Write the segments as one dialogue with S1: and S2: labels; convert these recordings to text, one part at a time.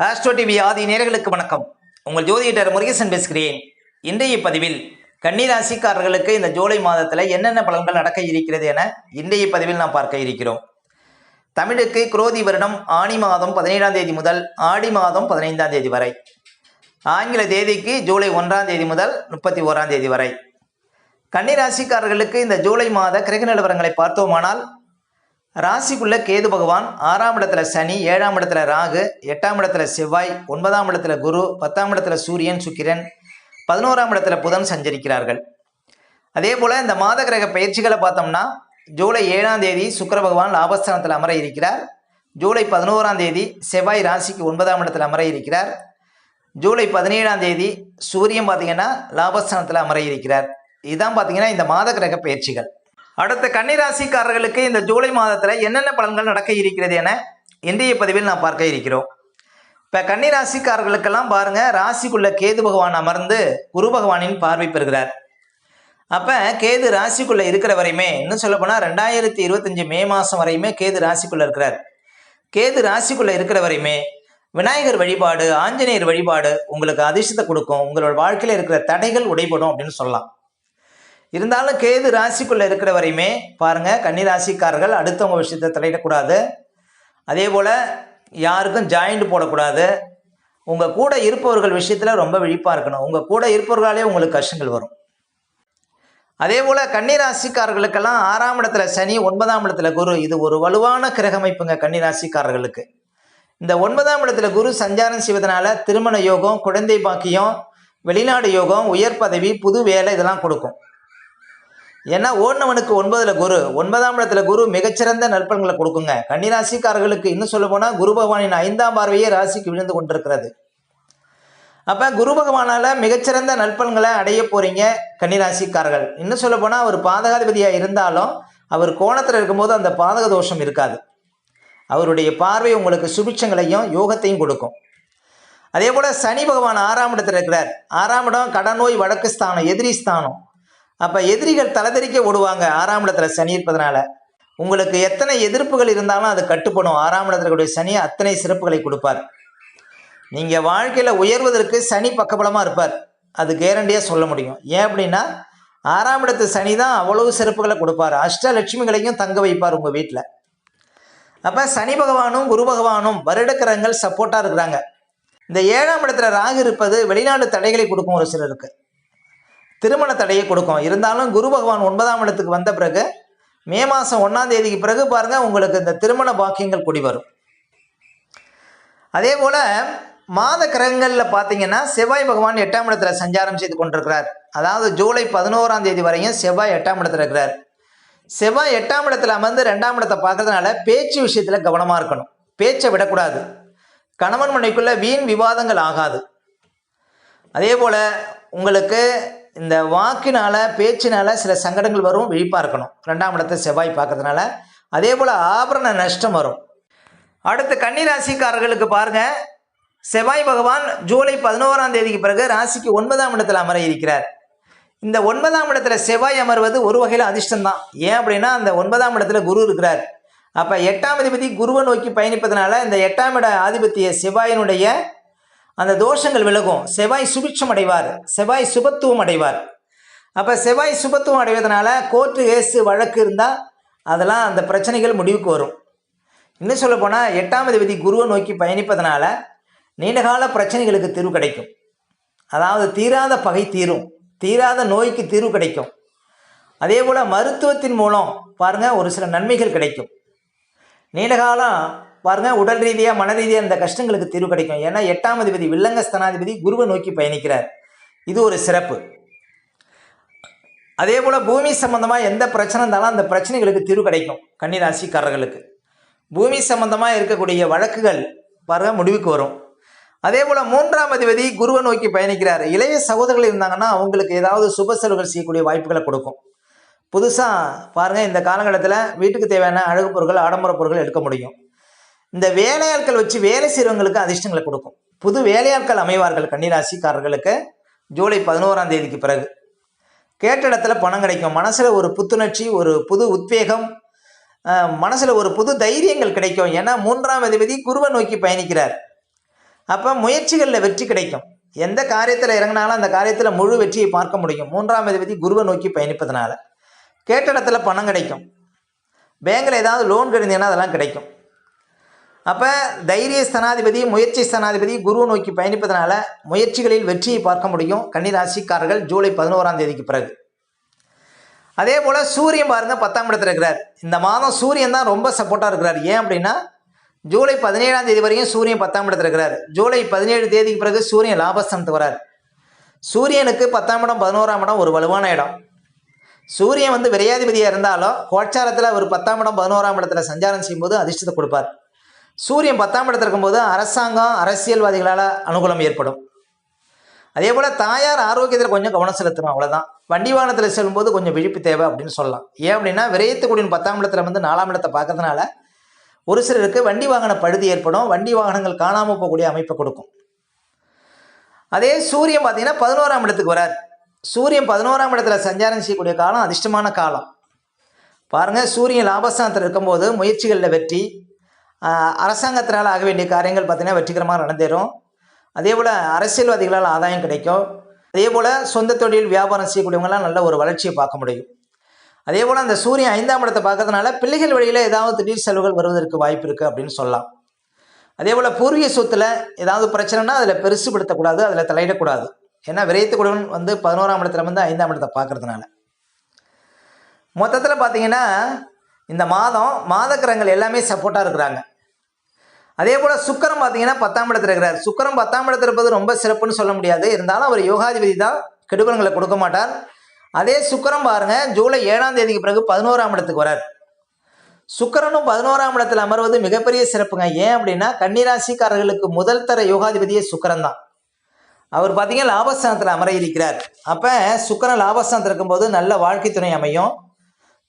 S1: Astro TV ஆதி நேயர்களுக்கு வணக்கம். உங்கள் ஜோதிடர் முருகேசன் பேசுகிறேன். இன்றைய பதிவில் கன்னி ராசிக்காரர்களுக்கு இந்த ஜூலை மாதத்தில் என்னென்ன பலன்கள் நடக்க இருக்கிறது என இன்றைய பதிவில் நாம் பார்க்க இருக்கிறோம். தமிழுக்கு குரோதி வருடம் ஆனி மாதம் 17ஆம் தேதி முதல் ஆடி மாதம் 15ஆம் தேதி வரை, ஆங்கில தேதிக்கு ஜூலை 1ஆம் தேதி முதல் 31ஆம் தேதி வரை. கன்னி ராசிக்காரர்களுக்கு இந்த ஜூலை மாத கிரக நிலவரங்களை பார்த்தோமானால், ராசிக்குள்ள கேது பகவான், 6ஆம் இடத்துல சனி, 7ஆம் இடத்துல ராகு, 8ஆம் இடத்துல செவ்வாய், 9ஆம் இடத்துல குரு, 10ஆம் இடத்துல சூரியன் சுக்கிரன், 11ஆம் இடத்துல புதன் சஞ்சரிக்கிறார்கள். அதே போல இந்த மாத கிரக பயிற்சிகளை பார்த்தோம்னா, ஜூலை 7ஆம் தேதி சுக்கிர பகவான் லாபஸ்தானத்தில் அமர இருக்கிறார். ஜூலை 11ஆம் தேதி செவ்வாய் ராசிக்கு 9ஆம் இடத்துல அமர இருக்கிறார். ஜூலை 17ஆம் தேதி சூரியன் பார்த்தீங்கன்னா லாபஸ்தானத்தில் அமர இருக்கிறார். இதுதான் பார்த்தீங்கன்னா இந்த மாத கிரக பயிற்சிகள். அடுத்த கன்னிராசிக்காரர்களுக்கு இந்த ஜூலை மாதத்தில் என்னென்ன பலன்கள் நடக்க இருக்கிறது என இன்றைய பதிவில் நாம் பார்க்க இருக்கிறோம். இப்போ கன்னிராசிக்காரர்களுக்கெல்லாம் பாருங்க, ராசிக்குள்ள கேது பகவான் அமர்ந்து குரு பகவானின் பார்வை பெறுகிறார். அப்போ கேது ராசிக்குள்ள இருக்கிற வரையுமே, இன்னும் சொல்ல போனால் 2025 மே மாதம் வரையுமே கேது ராசிக்குள்ள இருக்கிறார். கேது ராசிக்குள்ள இருக்கிற வரையுமே விநாயகர் வழிபாடு, ஆஞ்சநேயர் வழிபாடு உங்களுக்கு அதிர்ஷ்டத்தை கொடுக்கும். உங்களோட வாழ்க்கையில் இருக்கிற தடைகள் உடைபடும் அப்படின்னு சொல்லலாம். இருந்தாலும் கேது ராசிக்குள்ள இருக்கிற வரையுமே பாருங்க, கன்னி ராசிக்காரர்கள் அடுத்தவங்க விஷயத்தை தலையிடக்கூடாது. அதே போல யாருக்கும் ஜாயிண்ட் போடக்கூடாது. உங்க கூட இருப்பவர்கள் விஷயத்துல ரொம்ப விழிப்பா இருக்கணும். உங்க கூட இருப்பவர்களாலே உங்களுக்கு கஷ்டங்கள் வரும். அதே போல கன்னி ராசிக்காரர்களுக்கெல்லாம் 6ஆம் இடத்துல சனி, 9ஆம் இடத்துல குரு, இது ஒரு வலுவான கிரகமைப்புங்க கன்னி ராசிக்காரர்களுக்கு. இந்த 9ஆம் இடத்துல குரு சஞ்சாரம் செய்வதனால திருமண யோகம், குழந்தை பாக்கியம், வெளிநாடு யோகம், உயர் பதவி, புது வேலை இதெல்லாம் கொடுக்கும். ஏன்னா ஓடுனவனுக்கு 9ல் குரு, 9ஆம் இடத்துல குரு மிகச்சிறந்த நற்பலன்களை கொடுக்குங்க. கன்னிராசிக்காரர்களுக்கு இன்னும் சொல்ல போனால் குரு பகவானின் 5ஆம் பார்வையே ராசிக்கு விழுந்து கொண்டிருக்கிறது. அப்போ குரு பகவானால மிகச்சிறந்த நற்பலன்களை அடைய போறீங்க கன்னிராசிக்காரர்கள். இன்னும் சொல்ல போனால் அவர் பாதகாதிபதியாக இருந்தாலும் அவர் கோணத்தில் இருக்கும்போது அந்த பாதக தோஷம் இருக்காது. அவருடைய பார்வை உங்களுக்கு சுபிட்சங்களையும் யோகத்தையும் கொடுக்கும். அதே போல சனி பகவான் 6ஆம் இடத்துல இருக்கிறார். 6ஆம் இடம் கடனோய் வழக்கு ஸ்தானம், எதிரி ஸ்தானம். அப்போ எதிரிகள் தலைதறிக்க ஓடுவாங்க 6ஆம் இடத்துல சனி இருப்பதனால. உங்களுக்கு எத்தனை எதிர்ப்புகள் இருந்தாலும் அது கட்டுப்படும். 6ஆம் இடத்துல கூடிய சனி அத்தனை சிறப்புகளை கொடுப்பார். நீங்கள் வாழ்க்கையில் உயர்வதற்கு சனி பக்கபலமாக இருப்பார், அது கேரண்டியாக சொல்ல முடியும். ஏன் அப்படின்னா 6ஆம் இடத்து சனி தான் அவ்வளவு சிறப்புகளை கொடுப்பார். அஷ்டலட்சுமிகளையும் தங்க வைப்பார் உங்கள் வீட்டில். அப்போ சனி பகவானும் குரு பகவானும் வருடக்கிரகங்கள் சப்போர்ட்டாக இருக்கிறாங்க. இந்த 7ஆம் இடத்துல ராகு இருப்பது வெளிநாடு தடைகளை கொடுக்கும். ஒரு சிலருக்கு திருமண தடையை கொடுக்கும். இருந்தாலும் குரு பகவான் 9ஆம் இடத்துக்கு வந்த பிறகு மே மாதம் 1ஆம் தேதிக்கு பிறகு பாருங்க, உங்களுக்கு இந்த திருமண பாக்கியங்கள் கூடி வரும். அதே போல மாத கிரகங்களில் பார்த்தீங்கன்னா செவ்வாய் பகவான் 8ஆம் இடத்துல சஞ்சாரம் செய்து கொண்டிருக்கிறார். அதாவது ஜூலை 11ஆம் தேதி வரையும் செவ்வாய் 8ஆம் இடத்துல இருக்கிறார். செவ்வாய் 8ஆம் இடத்துல அமர்ந்து 2ஆம் இடத்தை பார்க்கறதுனால பேச்சு விஷயத்தில் கவனமாக இருக்கணும். பேச்சை விடக்கூடாது. கணவன் மனைவிக்குள்ள வீண் விவாதங்கள் ஆகாது. அதே போல உங்களுக்கு இந்த வாக்கினால பேச்சினால சில சங்கடங்கள் வரும், விழிப்பாக இருக்கணும் 2ஆம் இடத்தை செவ்வாய் பார்க்கறதுனால. அதே போல் ஆபரண நஷ்டம் வரும். அடுத்து கன்னி ராசிக்காரர்களுக்கு பாருங்க, செவ்வாய் பகவான் ஜூலை 11ஆம் தேதிக்கு பிறகு ராசிக்கு 9ஆம் இடத்துல அமர இருக்கிறார். இந்த 9ஆம் இடத்துல செவ்வாய் அமர்வது ஒரு வகையில் அதிர்ஷ்டம் தான். ஏன் அப்படின்னா அந்த 9ஆம் இடத்துல குரு இருக்கிறார். அப்போ 8ஆம் அதிபதி குருவை நோக்கி பயணிப்பதனால இந்த 8ஆம் இட ஆதிபத்திய செவ்வாயினுடைய அந்த தோஷங்கள் விலகும். செவ்வாய் சுபிட்சம் அடைவார், செவ்வாய் சுபத்துவம் அடைவார். அப்போ செவ்வாய் சுபத்துவம் அடைவதனால கோர்ட்டு கேஸு வழக்கு இருந்தால் அதெல்லாம் அந்த பிரச்சனைகள் முடிவுக்கு வரும். இன்னும் சொல்ல போனால் 8ஆம் அதிபதி குருவை நோக்கி பயணிப்பதனால நீண்டகால பிரச்சனைகளுக்கு தீர்வு கிடைக்கும். அதாவது தீராத பகை தீரும், தீராத நோய்க்கு தீர்வு கிடைக்கும். அதே போல் மருத்துவத்தின் மூலம் பாருங்கள் ஒரு சில நன்மைகள் கிடைக்கும். நீண்டகாலம் பாருங்கள் உடல் ரீதியாக மன ரீதியாக இந்த கஷ்டங்களுக்கு தீர்வு கிடைக்கும். ஏன்னா 8ஆம் அதிபதி வில்லங்க ஸ்தானாதிபதி குருவை நோக்கி பயணிக்கிறார். இது ஒரு சிறப்பு. அதே போல் பூமி சம்பந்தமாக எந்த பிரச்சனை இருந்தாலும் அந்த பிரச்சனைகளுக்கு தீர்வு கிடைக்கும் கன்னிராசிக்காரர்களுக்கு. பூமி சம்பந்தமாக இருக்கக்கூடிய வழக்குகள் பாருங்கள் முடிவுக்கு வரும். அதே போல் 3ஆம் அதிபதி குருவை நோக்கி பயணிக்கிறார். இளைய சகோதரர்கள் இருந்தாங்கன்னா அவங்களுக்கு ஏதாவது சுப செலவுகள் செய்யக்கூடிய வாய்ப்புகளை கொடுக்கும். புதுசாக பாருங்கள் இந்த காலகட்டத்தில் வீட்டுக்கு தேவையான அழகு பொருட்கள், ஆடம்பர பொருட்கள் எடுக்க முடியும். இந்த வேலையாட்கள் வச்சு வேலை செய்கிறவங்களுக்கு அதிர்ஷ்டங்களை கொடுக்கும். புது வேலையாட்கள் அமைவார்கள் கன்னிராசிக்காரர்களுக்கு ஜூலை 11ஆம் தேதிக்கு பிறகு. கேட்ட இடத்துல பணம் கிடைக்கும். மனசில் ஒரு புத்துணர்ச்சி, ஒரு புது உத்வேகம், மனசில் ஒரு புது தைரியங்கள் கிடைக்கும். ஏன்னா 3ஆம் அதிபதி குருவை நோக்கி பயணிக்கிறார். அப்போ முயற்சிகளில் வெற்றி கிடைக்கும். எந்த காரியத்தில் இறங்கினாலும் அந்த காரியத்தில் முழு வெற்றியை பார்க்க முடியும். 3ஆம் அதிபதி குருவை நோக்கி பயணிப்பதனால கேட்ட இடத்துல பணம் கிடைக்கும். பேங்கில் ஏதாவது லோன் கிடைந்தீங்கன்னா அதெல்லாம் கிடைக்கும். அப்போ தைரிய ஸ்தானாதிபதி, முயற்சி ஸ்தானாதிபதி குருவை நோக்கி பயணிப்பதனால முயற்சிகளில் வெற்றியை பார்க்க முடியும் கன்னிராசிக்காரர்கள் ஜூலை 11ஆம் தேதிக்கு பிறகு. அதே போல் சூரியன் பாருங்கள் 10ஆம் இடத்துல இருக்கிறார். இந்த மாதம் சூரியன் தான் ரொம்ப சப்போர்ட்டாக இருக்கிறார். ஏன் அப்படின்னா ஜூலை 17ஆம் தேதி வரையும் சூரியன் 10ஆம் இடத்துல இருக்கிறார். ஜூலை 17 தேதிக்கு பிறகு சூரியன் லாபஸ்தானத்துக்கு வரார். சூரியனுக்கு 10ஆம் இடம் 11ஆம் இடம் ஒரு வலுவான இடம். சூரியன் வந்து விரையாதிபதியாக இருந்தாலும் கோட்சாரத்தில் அவர் 10ஆம் இடம் 11ஆம் இடத்துல சஞ்சாரம் செய்யும்போது அதிர்ஷ்டத்தை கொடுப்பார். சூரியன் 10ஆம் இடத்துல இருக்கும்போது அரசாங்கம், அரசியல்வாதிகளால் அனுகூலம் ஏற்படும். அதே போல் தாயார் ஆரோக்கியத்தில் கொஞ்சம் கவனம் செலுத்தணும், அவ்வளோதான். வண்டி வாகனத்தில் செல்லும்போது கொஞ்சம் விழிப்பு தேவை அப்படின்னு சொல்லலாம். ஏன் அப்படின்னா விரயத்துக்குடியின் 10ஆம் இடத்துல வந்து 4ஆம் இடத்தை பார்க்கறதுனால ஒரு சிலருக்கு வண்டி வாகன பழுது ஏற்படும். வண்டி வாகனங்கள் காணாமல் போகக்கூடிய அமைப்பை கொடுக்கும். அதே சூரியன் பார்த்தீங்கன்னா 11ஆம் இடத்துக்கு வரார். சூரியன் 11ஆம் இடத்துல சஞ்சாரம் செய்யக்கூடிய காலம் அதிர்ஷ்டமான காலம். பாருங்கள், சூரியன் லாபஸ்தானத்தில் இருக்கும்போது முயற்சிகளில் வெற்றி, அரசாங்கத்தினால் ஆக வேண்டிய காரியங்கள் பார்த்திங்கன்னா வெற்றிகரமாக நடந்தேறும். அதே போல் அரசியல்வாதிகளால் ஆதாயம் கிடைக்கும். அதே போல் சொந்த தொழில் வியாபாரம் செய்யக்கூடியவங்களாம் நல்ல ஒரு வளர்ச்சியை பார்க்க முடியும். அதே போல் அந்த சூரியன் 5ஆம் இடத்தை பார்க்கறதுனால பிள்ளைகள் வழியில் ஏதாவது திடீர் செலவுகள் வருவதற்கு வாய்ப்பு இருக்குது அப்படின்னு சொல்லலாம். அதே போல் பூர்வீக சொத்தில் ஏதாவது பிரச்சனைனா அதில் பெருசுபடுத்தக்கூடாது, அதில் தலையிடக்கூடாது. ஏன்னா விரயத்துக்குடன் வந்து 11ஆம் இடத்துல வந்து 5ஆம் இடத்தை பார்க்கறதுனால மொத்தத்தில் பார்த்தீங்கன்னா இந்த மாதக்கிரகங்கள் எல்லாமே சப்போர்ட்டாக இருக்கிறாங்க. அதே போல் சுக்கிரன் பார்த்தீங்கன்னா 10ஆம் இடத்துல இருக்கிறார். சுக்கிரன் 10ஆம் இடத்துல இருப்பது ரொம்ப சிறப்புன்னு சொல்ல முடியாது. இருந்தாலும் அவர் யோகாதிபதி தான், கெடுபலங்களை கொடுக்க மாட்டார். அதே சுக்கிரன் பாருங்கள் ஜூலை 7ஆம் தேதிக்கு பிறகு 11ஆம் இடத்துக்கு வரார். சுக்கிரனும் 11ஆம் இடத்துல அமர்வது மிகப்பெரிய சிறப்புங்க. ஏன் அப்படின்னா கன்னிராசிக்காரர்களுக்கு முதல் தர யோகாதிபதியே சுக்கிரன் தான். அவர் பார்த்தீங்கன்னா லாபஸ்தானத்தில் அமர இருக்கிறார். அப்போ சுக்கிரன் லாபஸ்தானத்தில் இருக்கும்போது நல்ல வாழ்க்கை துணை அமையும்,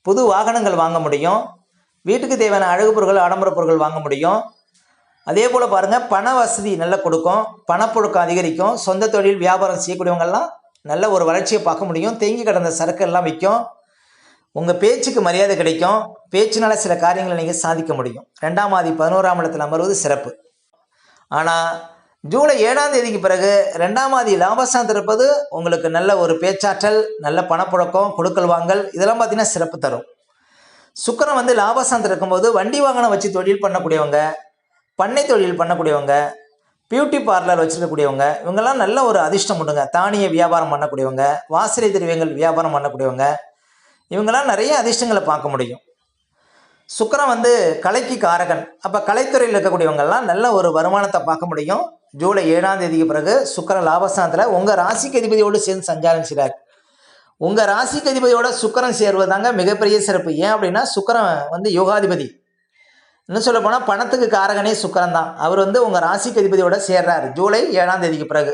S1: புது வாகனங்கள் வாங்க முடியும், வீட்டுக்கு தேவையான அழகு பொருட்கள், ஆடம்பர பொருட்கள் வாங்க முடியும். அதே போல் பாருங்கள், பண வசதி நல்லா கொடுக்கும், பணப்புழக்கம் அதிகரிக்கும். சொந்த தொழில் வியாபாரம் செய்யக்கூடியவங்கெல்லாம் நல்ல ஒரு வளர்ச்சியை பார்க்க முடியும். தேங்கி கிடந்த சரக்கு எல்லாம் விற்கும். உங்கள் பேச்சுக்கு மரியாதை கிடைக்கும். பேச்சினால சில காரியங்களை நீங்கள் சாதிக்க முடியும். 2ஆம் ஆதி 11ஆம் இடத்தில் அமர்வது சிறப்பு. ஆனால் ஜூலை 7ஆம் தேதிக்கு பிறகு 2ஆம் ஆதி லாபஸ்தானத்தில் இருப்பது உங்களுக்கு நல்ல ஒரு பேச்சாற்றல், நல்ல பணப்புழக்கம், கொடுக்கல் வாங்கல், இதெல்லாம் பார்த்தீங்கன்னா சிறப்பு தரும். சுக்கிரன் வந்து லாபஸ்தானத்தில் இருக்கும்போது வண்டி வாகனம் வச்சு தொழில் பண்ணக்கூடியவங்க, பண்ணை தொழில் பண்ணக்கூடியவங்க, பியூட்டி பார்லர் வச்சுருக்கக்கூடியவங்க, இவங்கெல்லாம் நல்ல ஒரு அதிர்ஷ்டம் உண்டுங்க. தானிய வியாபாரம் பண்ணக்கூடியவங்க, வாசனை திரவியங்கள் வியாபாரம் பண்ணக்கூடியவங்க, இவங்கெல்லாம் நிறைய அதிர்ஷ்டங்களை பார்க்க முடியும். சுக்கிரன் வந்து கலைக்கு காரகன். அப்போ கலைத்துறையில் இருக்கக்கூடியவங்கெல்லாம் நல்ல ஒரு வருமானத்தை பார்க்க முடியும். ஜூலை 7ஆம் தேதிக்கு பிறகு சுக்கிரன் லாபஸ்தானத்தில் உங்கள் ராசிக்கு அதிபதியோடு சேர்ந்து சஞ்சாரம் செய்கிறார். உங்கள் ராசிக்கு அதிபதியோட சுக்கிரன் சேர்வதாங்க மிகப்பெரிய சிறப்பு. ஏன் அப்படின்னா சுக்கிரன் வந்து யோகாதிபதி. இன்னும் சொல்ல போனால் பணத்துக்கு காரகனே சுக்கிரன் தான். அவர் வந்து உங்கள் ராசிக்கு அதிபதியோட சேர்றார் ஜூலை 7ஆம் தேதிக்கு பிறகு.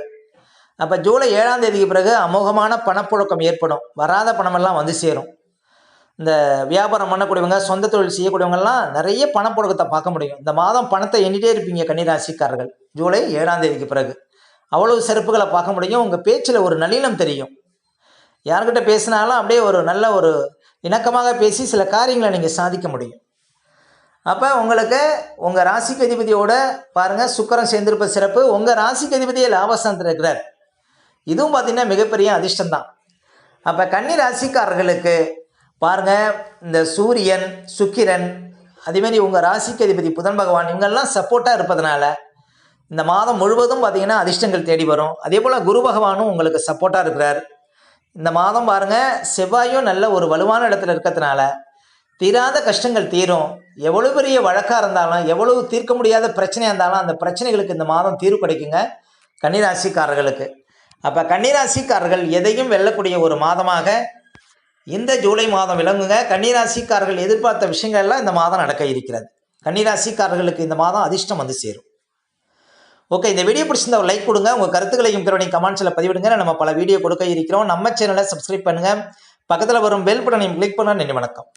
S1: அப்போ ஜூலை 7ஆம் தேதிக்கு பிறகு அமோகமான பணப்புழக்கம் ஏற்படும். வராத பணமெல்லாம் வந்து சேரும். இந்த வியாபாரம் பண்ணக்கூடியவங்க, சொந்த தொழில் செய்யக்கூடியவங்கெல்லாம் நிறைய பணப்புழக்கத்தை பார்க்க முடியும். இந்த மாதம் பணத்தை எண்ணிட்டே இருப்பீங்க கன்னிராசிக்காரர்கள் ஜூலை 7ஆம் தேதிக்கு பிறகு. அவ்வளவு சிறப்புகளை பார்க்க முடியும். உங்கள் பேச்சில் ஒரு நளினம் தெரியும். யார்கிட்ட பேசினாலும் அப்படியே ஒரு நல்ல ஒரு இணக்கமாக பேசி சில காரியங்களை நீங்கள் சாதிக்க முடியும். அப்போ உங்களுக்கு உங்கள் ராசிக்கு அதிபதியோட பாருங்கள் சுக்கிரன் சேர்ந்திருப்ப சிறப்பு. உங்கள் ராசிக்கு அதிபதியே லாபஸ்தானத்தில் இருக்கிறார். இதுவும் பார்த்திங்கன்னா மிகப்பெரிய அதிர்ஷ்டம் தான். அப்போ கன்னி ராசிக்காரர்களுக்கு பாருங்கள், இந்த சூரியன், சுக்கிரன், அதேமாரி உங்கள் ராசிக்கு அதிபதி புதன் பகவான், இவங்கெல்லாம் சப்போர்ட்டாக இருப்பதனால இந்த மாதம் முழுவதும் பார்த்திங்கன்னா அதிர்ஷ்டங்கள் தேடி வரும். அதே போல் குரு பகவானும் உங்களுக்கு சப்போர்ட்டாக இருக்கிறார். இந்த மாதம் பாருங்கள், செவ்வாயும் நல்ல ஒரு வலுவான இடத்துல இருக்கிறதுனால தீராத கஷ்டங்கள் தீரும். எவ்வளோ பெரிய வழக்காக இருந்தாலும், எவ்வளவு தீர்க்க முடியாத பிரச்சனையாக இருந்தாலும் அந்த பிரச்சனைகளுக்கு இந்த மாதம் தீர்வு கிடைக்குங்க கன்னிராசிக்காரர்களுக்கு. அப்போ கன்னிராசிக்காரர்கள் எதையும் வெல்லக்கூடிய ஒரு மாதமாக இந்த ஜூலை மாதம் விளங்குங்க. கன்னிராசிக்காரர்கள் எதிர்பார்த்த விஷயங்கள் எல்லாம் இந்த மாதம் நடக்க இருக்கிறது. கன்னிராசிக்காரர்களுக்கு இந்த மாதம் அதிர்ஷ்டம் வந்து சேரும். ஓகே, இந்த வீடியோ பிடிச்சிருந்தா ஒரு லைக் கொடுங்க. உங்கள் கருத்துக்களையும் கமெண்ட்ஸில் பதிவிடுங்க. நம்ம பல வீடியோ கொடுக்க இருக்கிறோம். நம்ம சேனலை சப்ஸ்கிரைப் பண்ணுங்கள். பக்கத்தில் வரும் பெல் பட்டனையும் கிளிக் பண்ண. நன்றி, வணக்கம்.